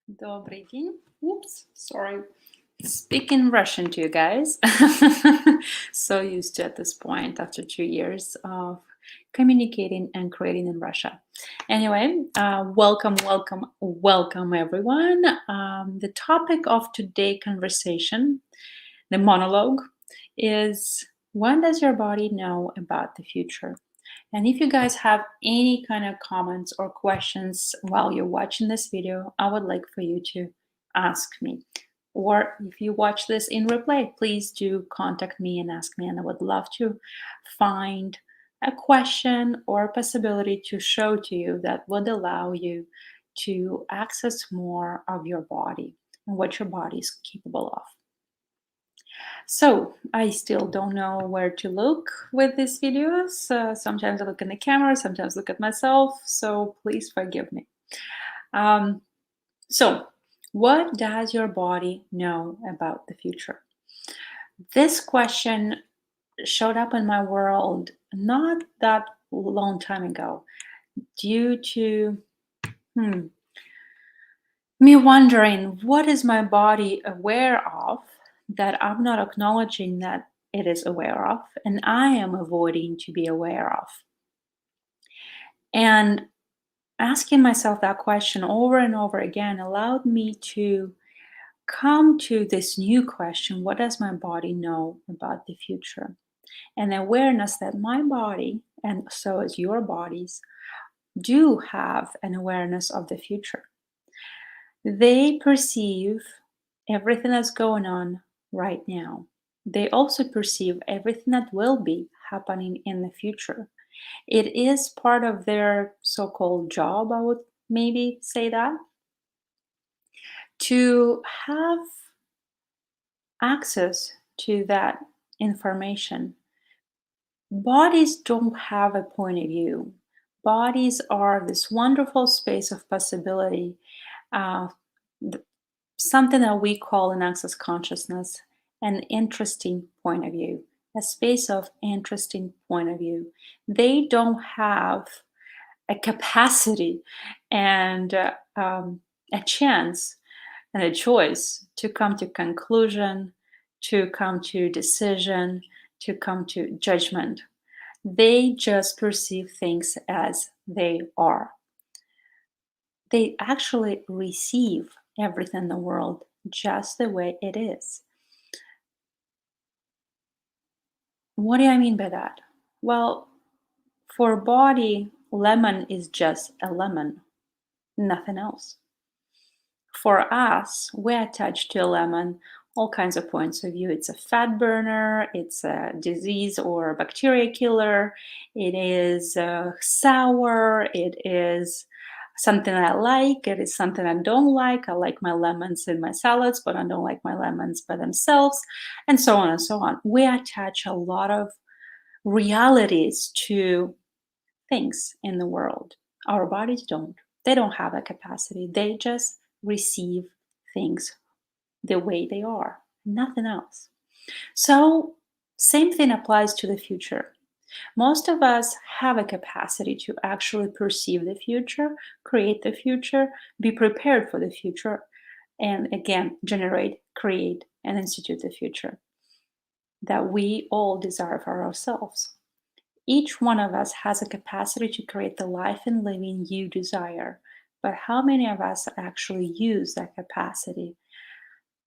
Добрый день. Oops, sorry. Speaking Russian to you guys. So used to at this point after 2 years of communicating and creating in Russia. Anyway, welcome everyone. The topic of today conversation, the monologue, is when does your body know about the future? And if you guys have any kind of comments or questions while you're watching this video, I would like for you to ask me. Or if you watch this in replay, please do contact me and ask me. And I would love to find a question or a possibility to show to you that would allow you to access more of your body and what your body is capable of. So I still don't know where to look with these videos. Sometimes I look in the camera, sometimes look at myself. So please forgive me. Um, so, what does your body know about the future? This question showed up in my world not that long time ago due to me wondering what is my body aware of that I'm not acknowledging that it is aware of, and I am avoiding to be aware of. And asking myself that question over and over again allowed me to come to this new question: what does my body know about the future? And awareness that my body, and so as your bodies, do have an awareness of the future. They perceive everything that's going on right now. They also perceive everything that will be happening in the future. It is part of their so called job, I would maybe say that, to have access to that information. Bodies don't have a point of view. Bodies are this wonderful space of possibility, uh, something that we call in access consciousness an interesting point of view, a space of interesting point of view. They don't have a capacity and a chance and a choice to come to conclusion, to come to decision, to come to judgment. They just perceive things as they are. They actually receive everything in the world just the way it is. What do I mean by that? Well, for a body, lemon is just a lemon, nothing else. For us, we attach to a lemon all kinds of points of view. It's a fat burner, it's a disease or bacteria killer, it is sour, it is something I like, it is something I don't like. I like my lemons in my salads, but I don't like my lemons by themselves, and so on and so on. We attach a lot of realities to things in the world. Our bodies don't. They don't have that capacity. They just receive things the way they are, nothing else. So, same thing applies to the future. Most of us have a capacity to actually perceive the future, create the future, be prepared for the future, and again, generate, create, and institute the future that we all desire for ourselves. Each one of us has a capacity to create the life and living you desire. But how many of us actually use that capacity?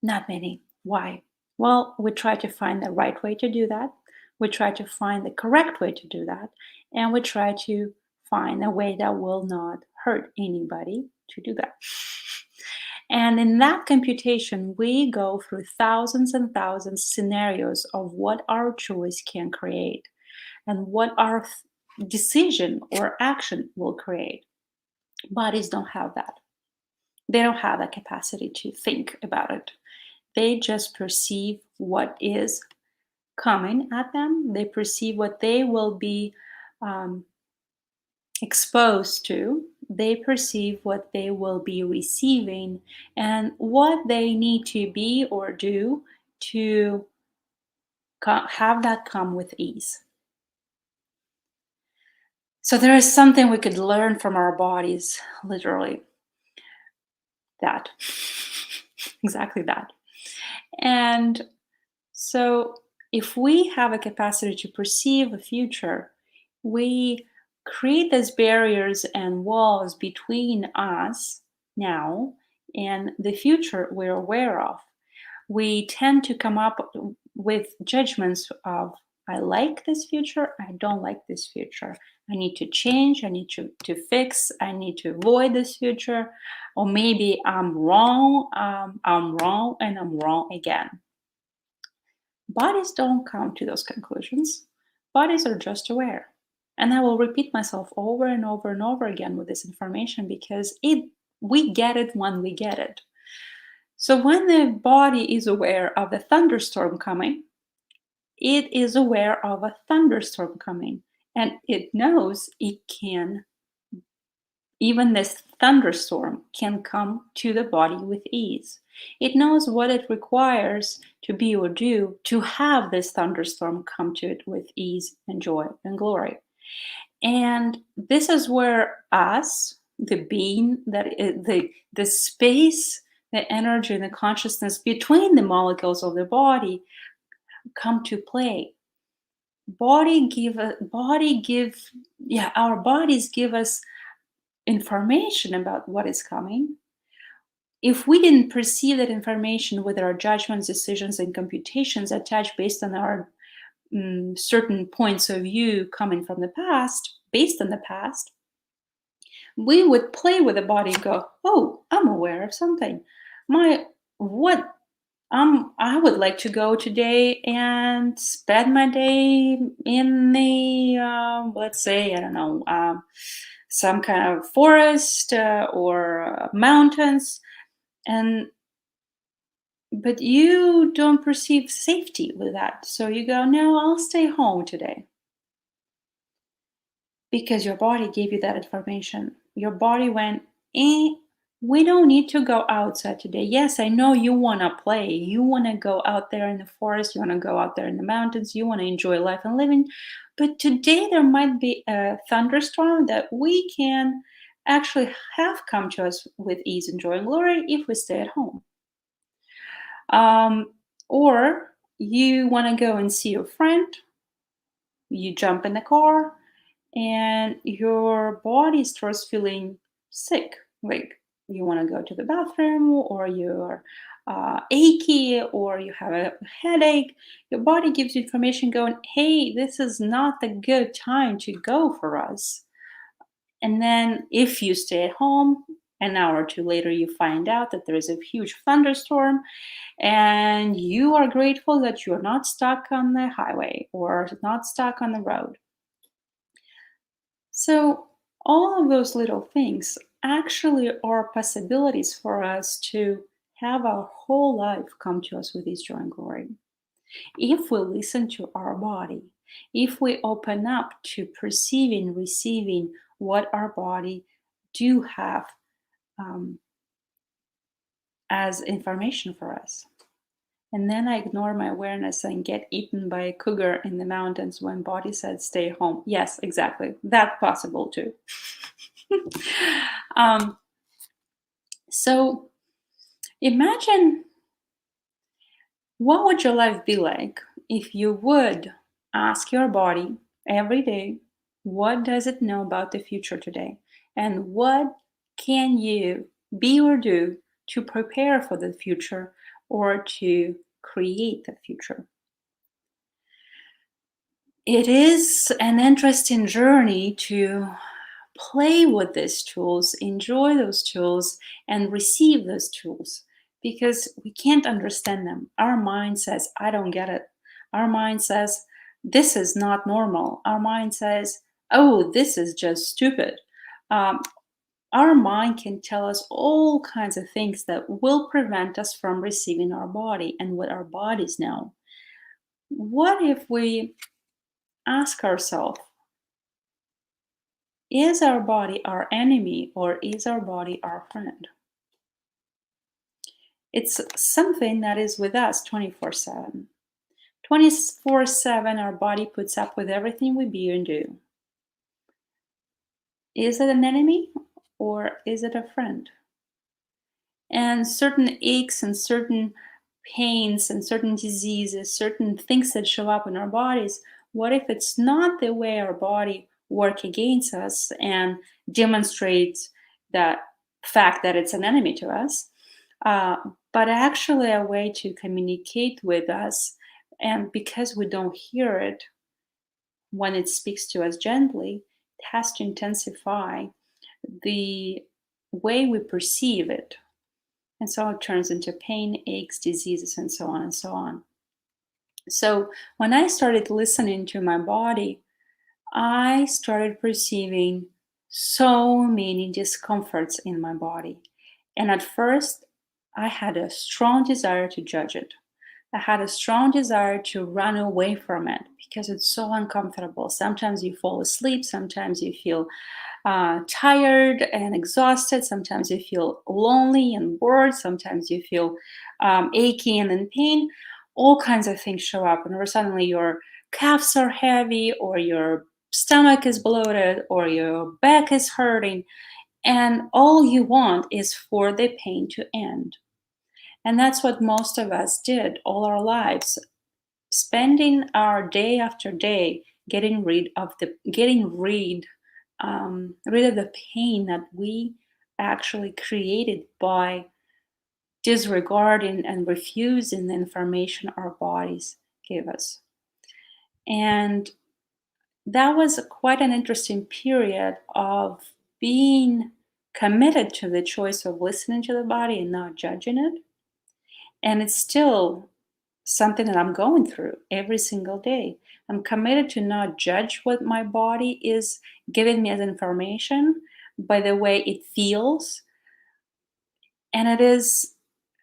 Not many. Why? Well, we try to find the right way to do that. We try to find the correct way to do that. And we try to find a way that will not hurt anybody to do that. And in that computation, we go through thousands and thousands scenarios of what our choice can create and what our decision or action will create. Bodies don't have that. They don't have that capacity to think about it. They just perceive what is coming at them. They perceive what they will be um, exposed to. They perceive what they will be receiving and what they need to be or do to have that come with ease. So there is something we could learn from our bodies, literally. that. Exactly that. And so, if we have a capacity to perceive a future, we create these barriers and walls between us now and the future we're aware of. We tend to come up with judgments of, I like this future, I don't like this future. I need to change, I need to fix, I need to avoid this future, or maybe I'm wrong, and I'm wrong again. Bodies don't come to those conclusions. Bodies are just aware. And I will repeat myself over and over and over again with this information because we get it when we get it. So when the body is aware of a thunderstorm coming, it is aware of a thunderstorm coming, and it knows it can, even this thunderstorm can come to the body with ease. It knows what it requires to be or do to have this thunderstorm come to it with ease and joy and glory. And this is where us, the being, the space, the energy, and the consciousness between the molecules of the body come to play. Our bodies give us information about what is coming. If we didn't perceive that information with our judgments, decisions, and computations attached based on our certain points of view coming from the past, based on the past, we would play with the body and go, "Oh, I'm aware of something. My what I would like to go today and spend my day in the let's say, I don't know, some kind of forest or mountains, and but you don't perceive safety with that, so you go, no, I'll stay home today, because your body gave you that information. Your body went, eh, we don't need to go outside today. Yes, I know you want to play. You want to go out there in the forest. You want to go out there in the mountains. You want to enjoy life and living. But today there might be a thunderstorm that we can actually have come to us with ease and joy and glory if we stay at home. Or you want to go and see your friend. You jump in the car and your body starts feeling sick, like you want to go to the bathroom, or you're achy, or you have a headache. Your body gives you information going, hey, this is not the good time to go for us. And then if you stay at home, an hour or two later, you find out that there is a huge thunderstorm, and you are grateful that you're not stuck on the highway or not stuck on the road. So, all of those little things actually are possibilities for us to have our whole life come to us with His joy and glory. If we listen to our body, if we open up to perceiving, receiving what our body do have as information for us. And then I ignore my awareness and get eaten by a cougar in the mountains when body said stay home. Yes, exactly. That's possible too. um, so imagine, what would your life be like if you would ask your body every day, what does it know about the future today? And what can you be or do to prepare for the future or to create the future? It is an interesting journey to play with these tools, enjoy those tools, and receive those tools, because we can't understand them. Our mind says, I don't get it. Our mind says, this is not normal. Our mind says, oh, this is just stupid. Um, our mind can tell us all kinds of things that will prevent us from receiving our body and what our bodies know. What if we ask ourselves, is our body our enemy or is our body our friend? It's something that is with us 24/7. 24/7, our body puts up with everything we be and do. Is it an enemy or is it a friend? and certain aches and certain pains and certain diseases, certain things that show up in our bodies, what if it's not the way our body work against us and demonstrates that fact that it's an enemy to us, uh, but actually a way to communicate with us. And because we don't hear it when it speaks to us gently, it has to intensify the way we perceive it. And so it turns into pain, aches, diseases, and so on and so on. So when I started listening to my body, I started perceiving so many discomforts in my body. And at first, I had a strong desire to judge it. I had a strong desire to run away from it because it's so uncomfortable. Sometimes you fall asleep, sometimes you feel tired and exhausted, sometimes you feel lonely and bored, sometimes you feel achy and in pain. All kinds of things show up, and suddenly your calves are heavy, or your stomach is bloated, or your back is hurting, and all you want is for the pain to end. And that's what most of us did all our lives, spending our day after day getting rid of the pain that we actually created by disregarding and refusing the information our bodies gave us. And that was quite an interesting period of being committed to the choice of listening to the body and not judging it. And it's still something that I'm going through every single day. I'm committed to not judge what my body is giving me as information by the way it feels. And it is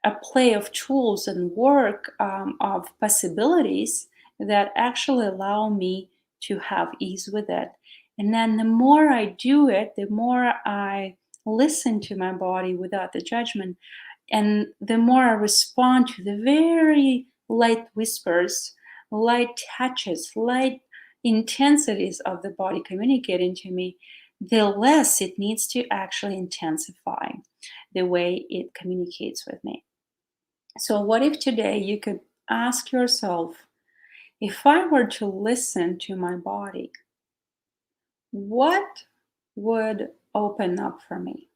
a play of tools and work, of possibilities that actually allow me to have ease with it. And then the more I do it, the more I listen to my body without the judgment, and the more I respond to the very light whispers, light touches, light intensities of the body communicating to me, the less it needs to actually intensify the way it communicates with me. So, what if today you could ask yourself, if I were to listen to my body, what would open up for me?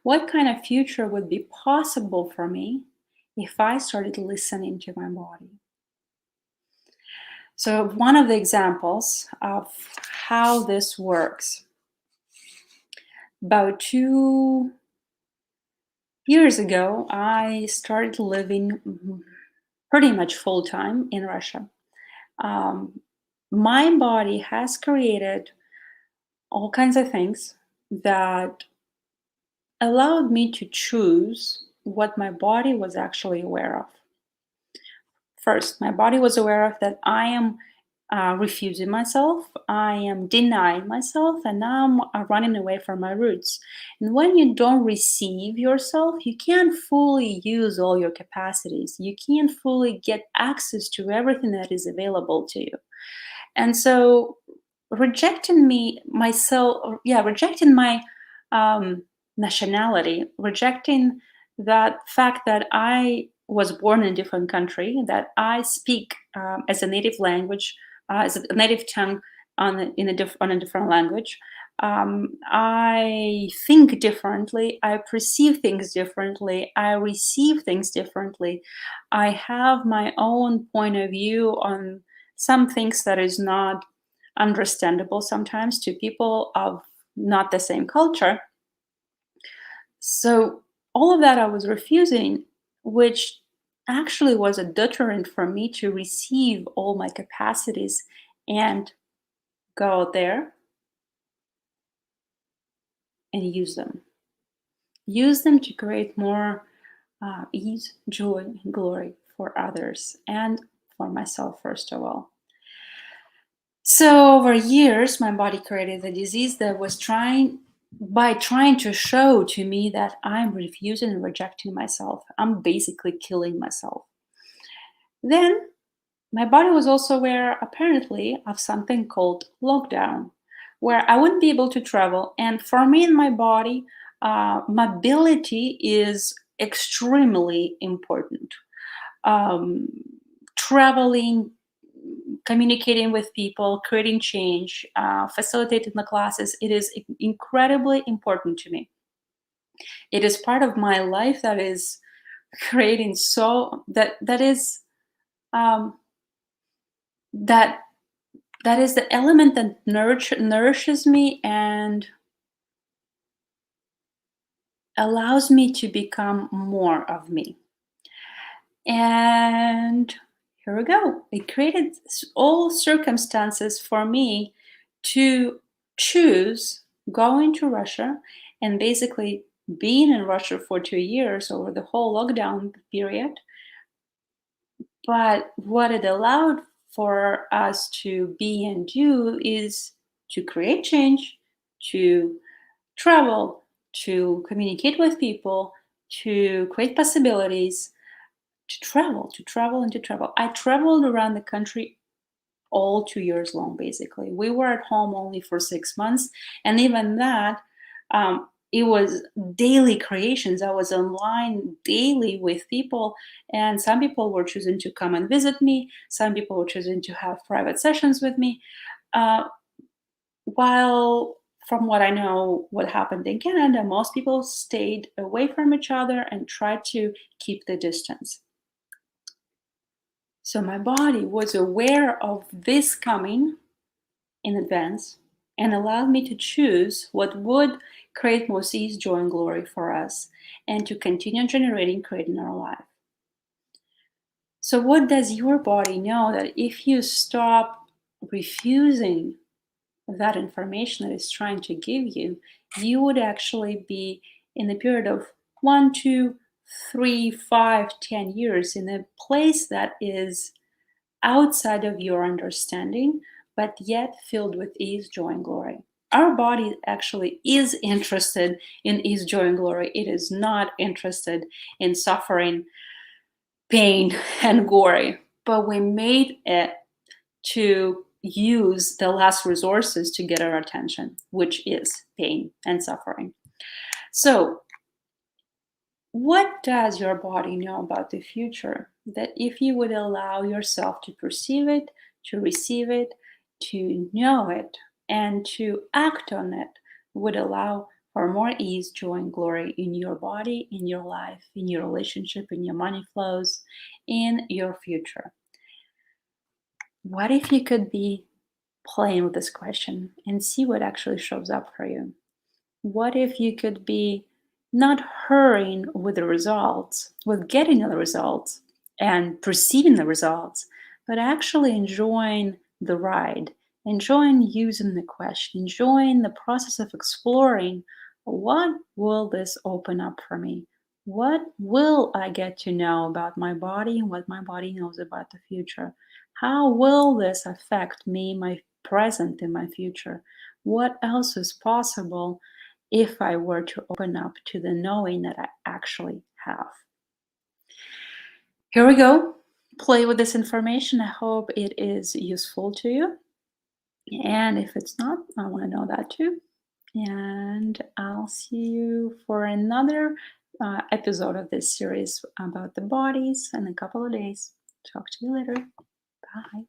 What kind of future would be possible for me if I started listening to my body? So, one of the examples of how this works, about 2 years ago, I started living pretty much full time in Russia. Um, my body has created all kinds of things that allowed me to choose what my body was actually aware of. First, my body was aware of that I am refusing myself, I am denying myself, and now I'm running away from my roots. And when you don't receive yourself, you can't fully use all your capacities. You can't fully get access to everything that is available to you. And so, rejecting my um, nationality, rejecting that fact that I was born in a different country, that I speak as a native language, as a native tongue on a different language. I think differently. I perceive things differently. I receive things differently. I have my own point of view on some things that is not understandable sometimes to people of not the same culture. So all of that I was refusing, which actually was a deterrent for me to receive all my capacities and go out there and use them. Use them to create more ease, joy, and glory for others and for myself, first of all. So over years, my body created a disease that was trying to show to me that I'm refusing and rejecting myself. I'm basically killing myself. Then my body was also aware, apparently, of something called lockdown, where I wouldn't be able to travel. And for me and my body, mobility is extremely important. Um, Traveling, communicating with people, creating change, facilitating the classes, it is incredibly important to me. It is part of my life that is creating so that is um, that that is the element that nourishes me and allows me to become more of me. And here we go. It created all circumstances for me to choose going to Russia and basically being in Russia for 2 years over the whole lockdown period. But what it allowed for us to be and do is to create change, to travel, to communicate with people, to create possibilities, to travel. I traveled around the country all 2 years long, basically. We were at home only for 6 months. And even that, it was daily creations. I was online daily with people, and some people were choosing to come and visit me. Some people were choosing to have private sessions with me. Uh, while from what I know, what happened in Canada, most people stayed away from each other and tried to keep the distance. So my body was aware of this coming in advance and allowed me to choose what would create most ease, joy, and glory for us and to continue generating, creating our life. So, what does your body know that if you stop refusing that information that it's trying to give you, you would actually be in a period of 1, 2, 3, 5, 10 years in a place that is outside of your understanding, but yet filled with ease, joy, and glory. Our body actually is interested in ease, joy, and glory. It is not interested in suffering, pain, and glory. But we made it to use the last resources to get our attention, which is pain and suffering. So, what does your body know about the future? That if you would allow yourself to perceive it, to receive it, to know it, and to act on it, would allow for more ease, joy, and glory in your body, in your life, in your relationship, in your money flows, in your future. What if you could be playing with this question and see what actually shows up for you? What if you could be not hurrying with the results, with getting the results and perceiving the results, but actually enjoying the ride, enjoying using the question, enjoying the process of exploring what will this open up for me? What will I get to know about my body and what my body knows about the future? How will this affect me, my present, and my future? What else is possible if I were to open up to the knowing that I actually have? Here we go. Play with this information. I hope it is useful to you. And if it's not, I want to know that too. And I'll see you for another episode of this series about the bodies in a couple of days. Talk to you later. Bye.